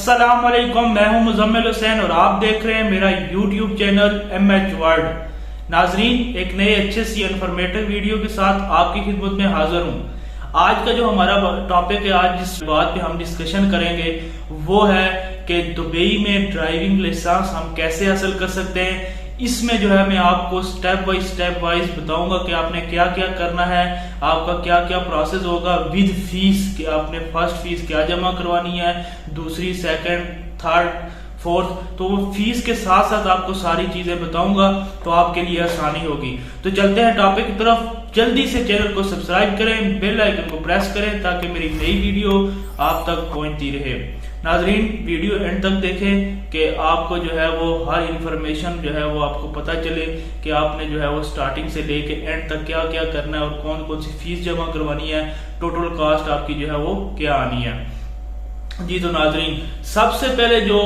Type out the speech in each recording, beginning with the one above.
अस्सलाम वालेकुम, मैं हूं मुजम्मिल हुसैन और आप देख रहे हैं मेरा YouTube चैनल MH वर्ल्ड। नाजरीन, एक नए अच्छे सी इन्फॉर्मेटिव वीडियो के साथ आपकी खिदमत में हाजिर हूं। आज का जो हमारा टॉपिक है, आज जिस बात पे हम डिस्कशन करेंगे वो है कि दुबई में ड्राइविंग लाइसेंस हम कैसे हासिल कर सकते हैं। इसमें जो है मैं आपको स्टेप वाइज बताऊंगा कि आपने क्या क्या करना है, आपका क्या क्या प्रोसेस होगा विद फीस, कि आपने फर्स्ट फीस क्या जमा करवानी है, दूसरी, सेकंड, थर्ड, फोर्थ, तो वो फीस के साथ साथ आपको सारी चीजें बताऊंगा तो आपके लिए आसानी होगी। तो चलते हैं टॉपिक की तरफ। जल्दी से चैनल को सब्सक्राइब करें, बेल आइकन को प्रेस करें ताकि मेरी नई वीडियो आप तक पहुंचती रहे। नाजरीन, वीडियो एंड तक देखें कि आपको जो है वो हर इंफॉर्मेशन जो है वो आपको पता चले कि आपने जो है वो स्टार्टिंग से लेके एंड तक क्या क्या करना है और कौन कौन सी फीस जमा करवानी है, टोटल कॉस्ट आपकी जो है वो क्या आनी है। जी तो नाजरीन, सबसे पहले जो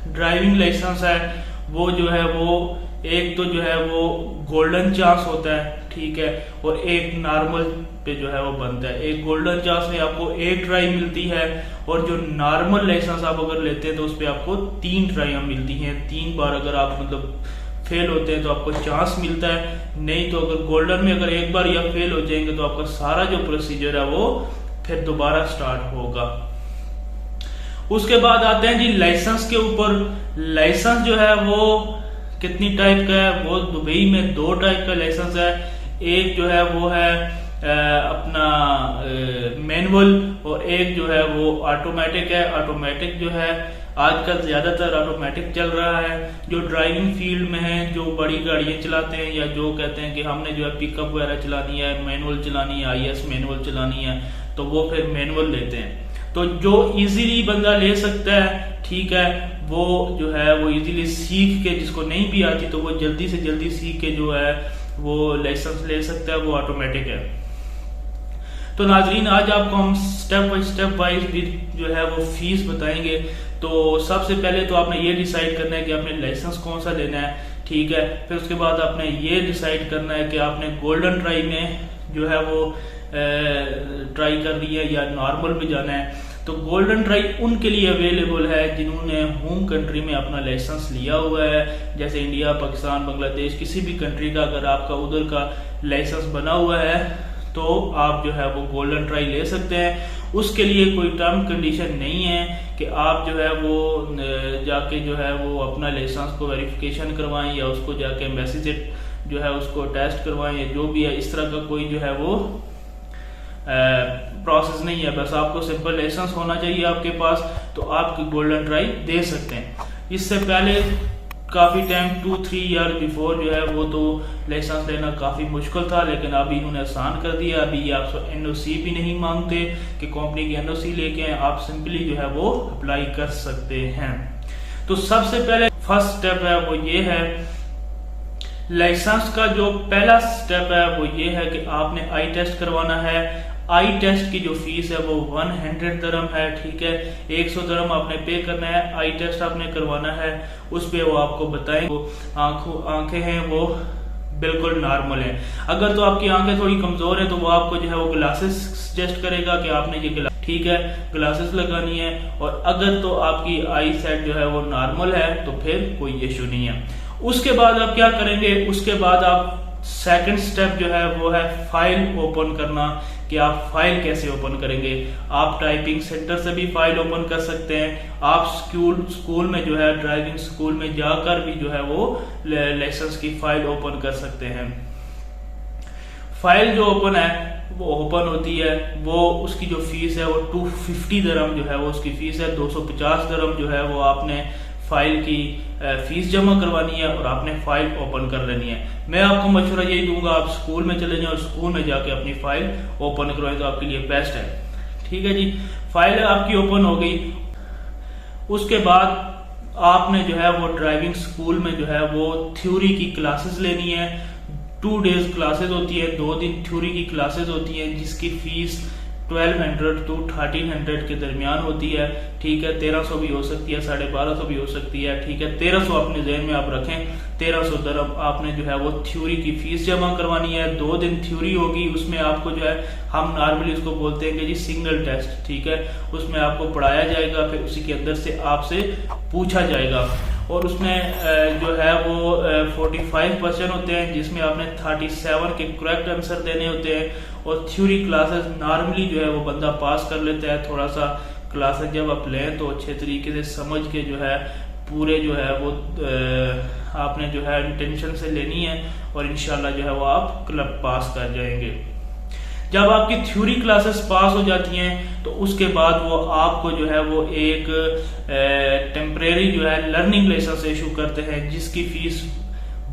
ड्राइविंग लाइसेंस है वो जो है वो एक तो जो है वो गोल्डन चांस होता है, ठीक है, और एक नॉर्मल पे जो है वो बनता है। एक गोल्डन चांस में आपको एक ट्राई मिलती है और जो नॉर्मल लाइसेंस आप अगर लेते हैं तो उस पर आपको 3 ट्राइयां मिलती हैं। 3 बार अगर आप मतलब फेल होते हैं तो आपको चांस मिलता है, नहीं तो अगर गोल्डन में अगर एक बार या फेल हो जाएंगे तो आपका सारा जो प्रोसीजर है वो फिर दोबारा स्टार्ट होगा। उसके बाद आते हैं जी लाइसेंस के ऊपर। लाइसेंस जो है वो कितनी टाइप का है, वो दुबई में 2 टाइप का लाइसेंस है। एक जो है वो है अपना मैनुअल और एक जो है वो ऑटोमेटिक है। ऑटोमेटिक जो है आजकल ज्यादातर ऑटोमेटिक चल रहा है। जो ड्राइविंग फील्ड में है, जो बड़ी गाड़ियां चलाते हैं या जो कहते हैं कि हमने जो है पिकअप वगैरह चलानी है, मैनुअल चलानी है, IS मैनुअल चलानी है, तो वो फिर मैनुअल लेते हैं। तो जो इजीली बंदा ले सकता है, ठीक है, वो जो है वो इजीली सीख के, जिसको नहीं भी आती तो वो जल्दी से जल्दी सीख के जो है वो लाइसेंस ले सकता है, वो ऑटोमेटिक है। तो नाजरीन, आज आपको हम स्टेप वाइज भी जो है वो फीस बताएंगे। तो सबसे पहले तो आपने ये डिसाइड करना है कि आपने लाइसेंस कौन सा लेना है, ठीक है। फिर उसके बाद आपने ये डिसाइड करना है कि आपने गोल्डन ट्राई में जो है वो ट्राई करनी है या नॉर्मल में जाना है। तो गोल्डन ट्राई उनके लिए अवेलेबल है जिन्होंने होम कंट्री में अपना लाइसेंस लिया हुआ है, जैसे इंडिया, पाकिस्तान, बांग्लादेश, किसी भी कंट्री का अगर आपका उधर का लाइसेंस बना हुआ है तो आप जो है वो गोल्डन ट्राई ले सकते हैं। उसके लिए कोई टर्म कंडीशन नहीं है कि आप जो है वो जाके जो है वो अपना लाइसेंस को वेरिफिकेशन करवाएं या उसको जाके एम्बेसी से जो है उसको टेस्ट करवाएं या जो भी है, इस तरह का कोई जो है वो प्रोसेस नहीं है। बस आपको सिंपल लाइसेंस होना चाहिए आपके पास, तो आप गोल्डन ट्राई दे सकते हैं। इससे पहले काफी टाइम 2-3 ईयर बिफोर जो है वो तो लाइसेंस लेना काफी मुश्किल था, लेकिन अभी इन्होंने आसान कर दिया। अभी आप NOC भी नहीं मांगते कि कंपनी की NOC लेके आप सिंपली जो है वो अप्लाई कर सकते हैं। तो सबसे पहले फर्स्ट स्टेप है वो ये है, लाइसेंस का जो पहला स्टेप है वो ये है कि आपने आई टेस्ट करवाना है। आई टेस्ट की जो फीस है वो 100 दिरहम है, ठीक है। 100 दिरहम आपने पे करना है, आई टेस्ट आपने करवाना है। उस पे वो आपको बताएंगे आंखें हैं वो बिल्कुल नॉर्मल है। अगर तो आपकी आंखें थोड़ी कमजोर है तो वो आपको जो है वो ग्लासेस सजेस्ट करेगा कि आपने ये ठीक है ग्लासेस लगानी है। और अगर तो आपकी आई सेट जो है वो नॉर्मल है तो फिर कोई इश्यू नहीं है। उसके बाद आप क्या करेंगे, उसके बाद आप सेकंड स्टेप जो है वो है फाइल ओपन करना, कि आप फाइल कैसे ओपन करेंगे। आप टाइपिंग सेंटर से भी फाइल ओपन कर सकते हैं। आप स्कूल में जो है ड्राइविंग स्कूल में जाकर भी जो है वो लाइसेंस की फाइल ओपन कर सकते हैं। फाइल जो ओपन है वो ओपन होती है, वो उसकी जो फीस है वो 250 दिरहम जो है वो उसकी फीस है। 250 दिरहम जो है वो आपने फाइल की फीस जमा करवानी है और आपने फाइल ओपन कर लेनी है। मैं आपको मशवरा यही दूंगा, आप स्कूल में चले जाएं और स्कूल में जाके अपनी फाइल ओपन करवाएं तो आपके लिए बेस्ट है, ठीक है जी। फाइल आपकी ओपन हो गई। उसके बाद आपने जो है वो ड्राइविंग स्कूल में जो है वो थ्योरी की क्लासेस लेनी है। 2 डेज क्लासेस होती है, 2 दिन थ्योरी की क्लासेस होती है, जिसकी फीस 1200 to 1300 के दरमियान होती है। ठीक है, 1300 भी हो सकती है, 1250 भी हो सकती है। ठीक है, 1300 अपने जहन में आप रखें। 1300 दरम आपने जो है वो थ्योरी की फीस जमा करवानी है। 2 दिन थ्योरी होगी, उसमें आपको जो है हम नॉर्मली उसको बोलते हैं कि जी सिंगल टेस्ट। ठीक है, उसमें आपको पढ़ाया जाएगा, फिर उसी के अंदर से आपसे पूछा जाएगा और उसमें जो है वो 45 क्वेश्चन होते हैं जिसमें आपने 37 के करेक्ट आंसर देने होते हैं। और थ्योरी क्लासेस नॉर्मली जो है वो बंदा पास कर लेता है। थोड़ा सा क्लासेस जब आप लें तो अच्छे तरीके से समझ के जो है पूरे जो है वो आपने जो है इंटेंशन से लेनी है और इंशाल्लाह जो है वो आप क्लब पास कर जाएंगे। जब आपकी थ्योरी क्लासेस पास हो जाती हैं तो उसके बाद वो आपको जो है वो एक टेम्परेरी जो है लर्निंग लाइसेंस इशू करते हैं जिसकी फीस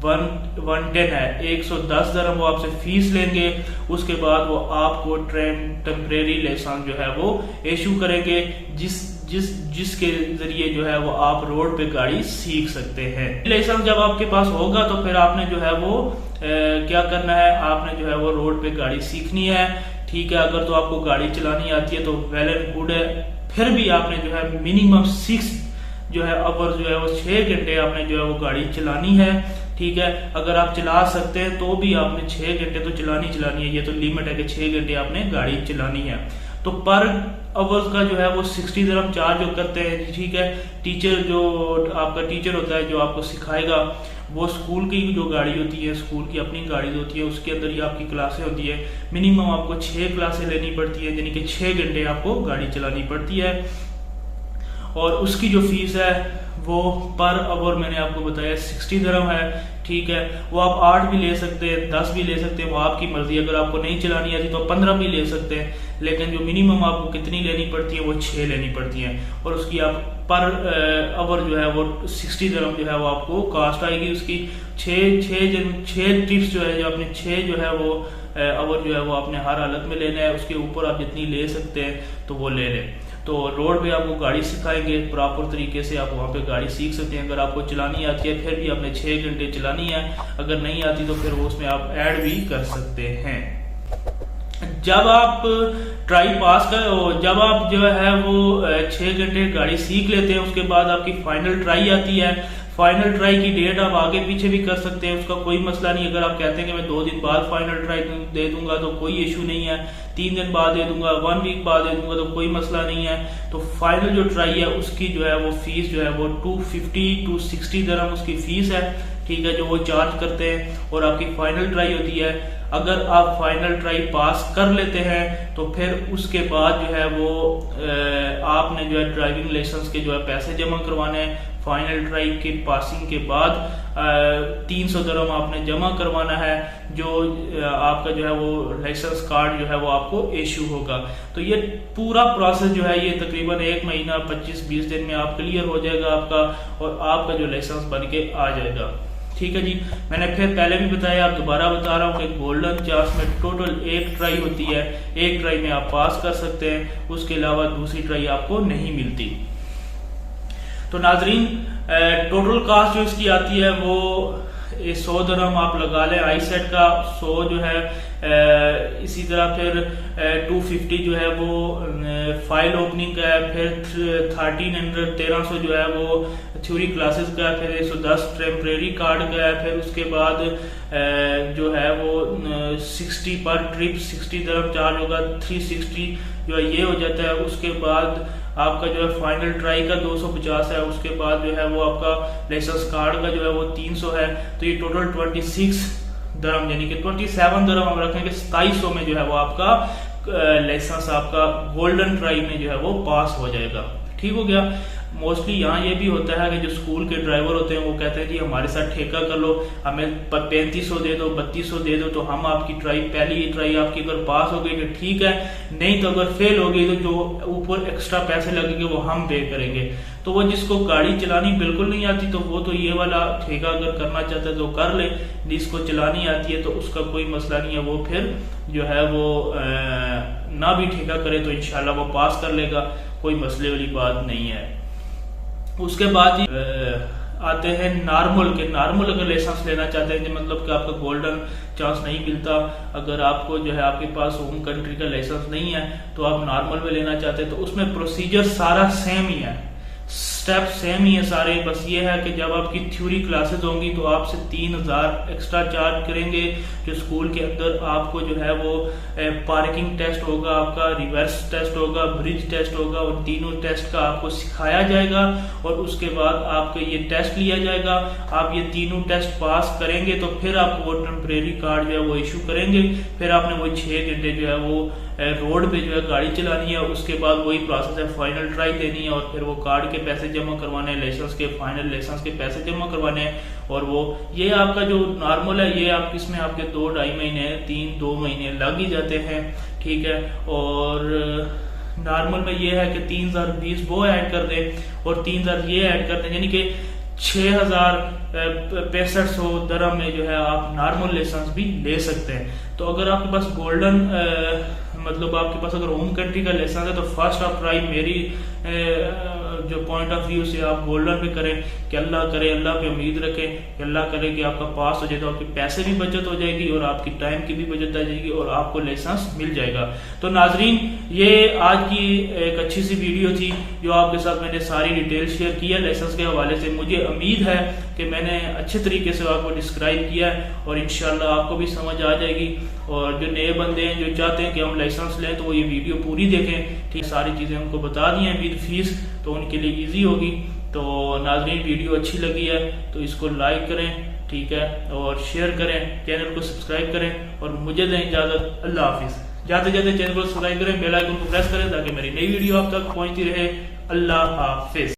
110 है। 110 दरम वो आपसे फीस लेंगे। उसके बाद वो आपको टेम्परेरी लाइसेंस जो है वो इशू करेंगे जिसके जरिए जो है वो आप रोड पे गाड़ी सीख सकते हैं। लाइसेंस जब आपके पास होगा तो फिर आपने जो है वो क्या करना है, आपने जो है वो रोड पे गाड़ी सीखनी है। ठीक है, अगर तो आपको गाड़ी चलानी आती है तो वेल एंड गुड है। फिर भी आपने जो है मिनिमम 6 जो है अवर जो है वो 6 घंटे आपने जो है वो गाड़ी चलानी है। ठीक है, अगर आप चला सकते हैं तो भी आपने 6 घंटे तो चलानी है। ये तो लिमिट है कि 6 घंटे आपने गाड़ी चलानी है। तो पर अवर्स का जो है वो 60 दरम चार्ज जो करते हैं। ठीक है, टीचर जो आपका टीचर होता है जो आपको सिखाएगा वो स्कूल की जो गाड़ी होती है, स्कूल की अपनी गाड़ी होती है, उसके अंदर ही आपकी क्लासें होती है। मिनिमम आपको 6 क्लासें लेनी पड़ती है, यानी कि 6 घंटे आपको गाड़ी चलानी पड़ती है। और उसकी जो फीस है वो पर आवर मैंने आपको बताया 60 दरम है। ठीक है, वो आप 8 भी ले सकते हैं, 10 भी ले सकते हैं, वो आपकी मर्जी। अगर आपको नहीं चलानी आती तो 15 भी ले सकते हैं, लेकिन जो मिनिमम आपको कितनी लेनी पड़ती है वो 6 लेनी पड़ती है। और उसकी आप पर आवर जो है वो 60 दरम जो है वो आपको कास्ट आएगी। उसकी 6 टिप्स जो है जो आपने 6 जो है वो आवर जो है वो आपने हर हालत में लेना है। उसके ऊपर आप जितनी ले सकते हैं तो वो ले लें। तो रोड पे आपको गाड़ी सिखाएंगे प्रॉपर तरीके से, आप वहाँ पे गाड़ी सीख सकते हैं। अगर आपको चलानी आती है फिर भी आपने 6 घंटे चलानी है, अगर नहीं आती तो फिर वो उसमें आप ऐड भी कर सकते हैं। जब आप ट्राई पास कर, जब आप जो है वो 6 घंटे गाड़ी सीख लेते हैं उसके बाद आपकी फाइनल ट्राई आती है। फाइनल ट्राई की डेट आप आगे पीछे भी कर सकते हैं, उसका कोई मसला नहीं। अगर आप कहते हैं कि मैं 2 दिन बाद फाइनल ट्राई दे दूंगा तो कोई इशू नहीं है, 3 दिन बाद दे दूंगा, 1 वीक बाद दे दूंगा तो कोई मसला नहीं है। तो फाइनल जो ट्राई है उसकी जो है वो फीस जो है वो 250 to 60 दरम उसकी फीस है। ठीक है, जो वो चार्ज करते हैं और आपकी फाइनल ट्राई होती है। अगर आप फाइनल ट्राई पास कर लेते हैं तो फिर उसके बाद जो है वो आपने जो है ड्राइविंग लाइसेंस के जो है पैसे जमा करवाने हैं। फाइनल ट्राई के पासिंग के बाद 300 दरम आपने जमा करवाना है, जो आपका जो है वो लाइसेंस कार्ड जो है वो आपको इशू होगा। तो ये पूरा प्रोसेस जो है ये तकरीबन 1 महीना 25-20 दिन में आप क्लियर हो जाएगा आपका, और आपका जो लाइसेंस बन के आ जाएगा। ठीक है जी, मैंने फिर पहले भी बताया, आप दोबारा बता रहा हूँ कि गोल्डन चांस में टोटल 1 ट्राई होती है। 1 ट्राई में आप पास कर सकते हैं, उसके अलावा दूसरी ट्राई आपको नहीं मिलती। तो नाजरीन टोटल कास्ट जो इसकी आती है वो 100 दरम आप लगा लें आई सेट का, 100 जो है इसी तरह फिर 250 जो है वो फाइल ओपनिंग का है, फिर 1300 जो है वो थ्योरी क्लासेस का है, फिर 110 टेम्परेरी कार्ड का है, फिर उसके बाद जो है वो 60 पर ट्रिप 60 दरम चार्ज होगा, 360 जो है ये हो जाता है। उसके बाद आपका जो है फाइनल ट्राई का 250 है, उसके बाद जो है वो आपका लाइसेंस कार्ड का जो है वो 300 है। तो ये टोटल 26 दरम यानी कि 27 दरम हम रखेंगे, 2700 में जो है वो आपका लाइसेंस आपका गोल्डन ट्राई में जो है वो पास हो जाएगा। ठीक हो गया। मोस्टली यहाँ ये भी होता है कि जो स्कूल के ड्राइवर होते हैं वो कहते हैं जी हमारे साथ ठेका कर लो, हमें 3500 दे दो, 3200 दे दो, तो हम आपकी ट्राई पहली ट्राई आपकी अगर पास हो गई तो ठीक है, नहीं तो अगर फेल हो गई तो जो ऊपर एक्स्ट्रा पैसे लगेंगे वो हम पे करेंगे। तो वो जिसको गाड़ी चलानी बिल्कुल नहीं आती तो वो तो ये वाला ठेका अगर करना चाहता है तो कर ले, जिसको चलानी आती है तो उसका कोई मसला नहीं है, वो फिर जो है वो ना भी ठेका करे तो इंशाल्लाह वो पास कर लेगा, कोई मसले वाली बात नहीं है। उसके बाद आते हैं नॉर्मल के। नॉर्मल अगर लाइसेंस लेना चाहते हैं, मतलब कि आपका गोल्डन चांस नहीं मिलता, अगर आपको जो है आपके पास होम कंट्री का लाइसेंस नहीं है तो आप नॉर्मल में लेना चाहते हैं, तो उसमें प्रोसीजर सारा सेम ही है, स्टेप सेम ही है सारे। बस ये है कि जब आपकी थ्योरी क्लासेस होंगी तो आपसे 3000 एक्स्ट्रा चार्ज करेंगे, जो स्कूल के अंदर आपको जो है वो पार्किंग टेस्ट होगा, आपका रिवर्स टेस्ट होगा, ब्रिज टेस्ट होगा, और तीनों टेस्ट का आपको सिखाया जाएगा और उसके बाद आपका ये टेस्ट लिया जाएगा। आप ये तीनों टेस्ट पास करेंगे तो फिर आपको वो टेम्परेरी कार्ड जो है वो इशू करेंगे। फिर आपने वही 6 घंटे जो है वो रोड पे जो है गाड़ी चलानी है, उसके बाद वही प्रोसेस है, फाइनल ट्राई देनी है और फिर वो कार्ड के पैसे जमा करवाने हैं, लाइसेंस के फाइनल लाइसेंस के पैसे जमा करवाने हैं। और वो ये आपका जो नॉर्मल है, ये आप इसमें आपके 2-2.5 महीने 3-2 महीने लग ही जाते हैं, ठीक है। और नॉर्मल में ये है कि 3020 वो ऐड कर दें और 3000 ये ऐड कर दें, यानी कि 6500 दरम में जो है आप नॉर्मल लाइसेंस भी ले सकते हैं। तो अगर आपके पास गोल्डन मतलब आपके पास अगर होम कंट्री का लाइसेंस है तो फर्स्ट ऑफ ट्राई मेरी जो पॉइंट ऑफ व्यू से आप गोल्डन पे करें कि अल्लाह करे, अल्लाह पे उम्मीद रखें कि अल्लाह करे कि आपका पास हो जाए, तो आपके पैसे भी बचत हो जाएगी और आपकी टाइम की भी बचत आ जाएगी और आपको लाइसेंस मिल जाएगा। तो नाजरीन, ये आज की एक अच्छी सी वीडियो थी जो आपके साथ मैंने सारी डिटेल शेयर किया लाइसेंस के हवाले से। मुझे उम्मीद है कि मैंने अच्छे तरीके से आपको डिस्क्राइब किया है और इंशाल्लाह आपको भी समझ आ जाएगी। और जो नए बंदे हैं जो चाहते हैं कि हम लाइसेंस लें तो वो ये वीडियो पूरी देखें, ठीक, सारी चीजें उनको बता दी हैं विद फीस, तो उनके लिए इजी होगी। तो नाजरीन, वीडियो अच्छी लगी है तो इसको लाइक करें, ठीक है, और शेयर करें, चैनल को सब्सक्राइब करें और मुझे दें इजाजत। अल्लाह हाफिज। जाते जाते चैनल को सब्सक्राइब करें, बेल आइकन को प्रेस करें ताकि मेरी नई वीडियो आप तक पहुंचती रहे। अल्लाह हाफिज।